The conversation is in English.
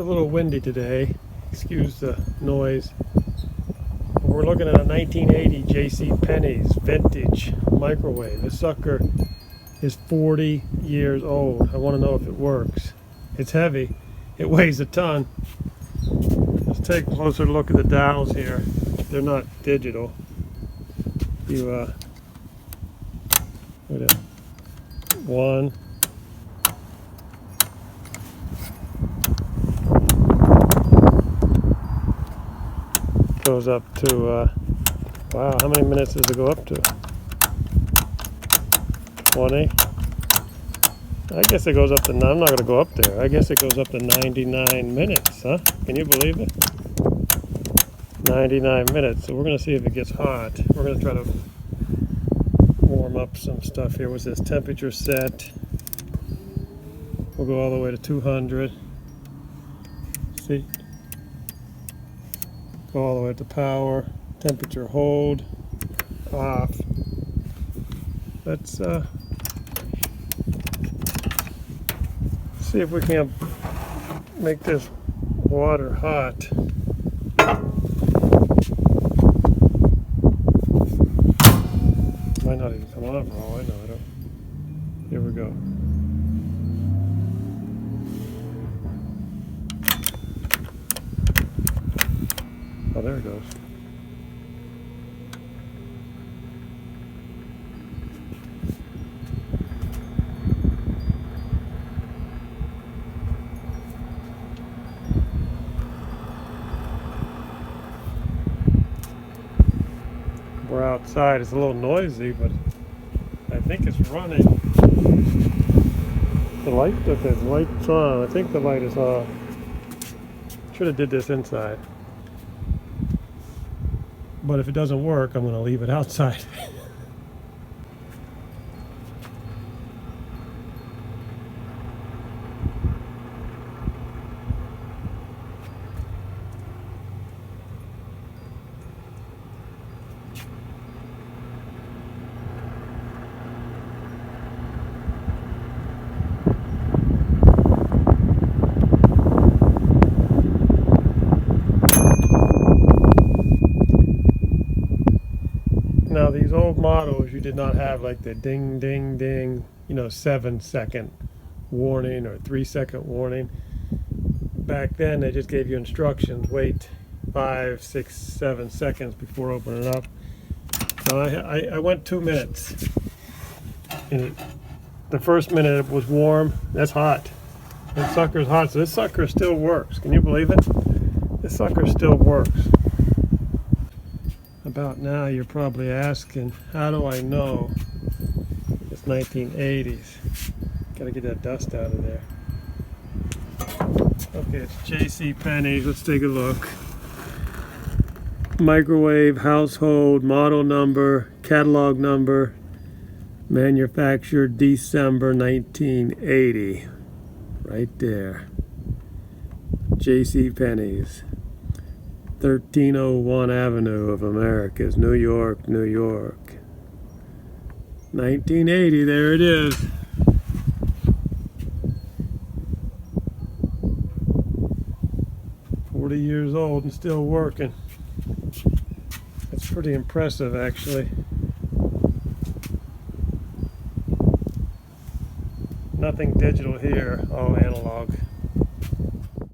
a little windy today. Excuse the noise. We're looking at a 1980 J.C. Penney's vintage microwave. This sucker is 40 years old. I want to know if it works. It's heavy. It weighs a ton. Let's take a closer look at the dials here. They're not digital. You look at one. Goes up to wow, how many minutes does it go up to? 20. I guess it goes up to, I'm not going to go up there. I guess it goes up to 99 minutes, huh? Can you believe it? 99 minutes. So we're going to see if it gets hot. We're going to try to warm up some stuff here. What's this? Temperature set. We'll go all the way to 200. See? Go all the way to power. Temperature hold. Off. Let's see if we can make this water hot. Might not even come on for all I know. Here we go. Oh, there it goes. We're outside. It's a little noisy, but I think it's running. The light's on. I think the light is on. Should have did this inside. But if it doesn't work, I'm going to leave it outside. Now these old models, you did not have like the ding, ding, ding, 7-second warning or 3-second warning. Back then they just gave you instructions, wait 5, 6, 7 seconds before opening up. Now I went 2 minutes. And the first minute it was warm. That's hot. This sucker's hot, so this sucker still works. Can you believe it? This sucker still works. About now you're probably asking, how do I know it's 1980s? Gotta get that dust out of there. Okay, it's J.C. Penney's. Let's take a look. Microwave, household, model number, catalog number, manufactured December 1980. Right there. J.C. Penney's. 1301 Avenue of Americas, New York, New York. 1980, there it is. "40 years old and still working." That's pretty impressive, actually. Nothing digital here, all analog.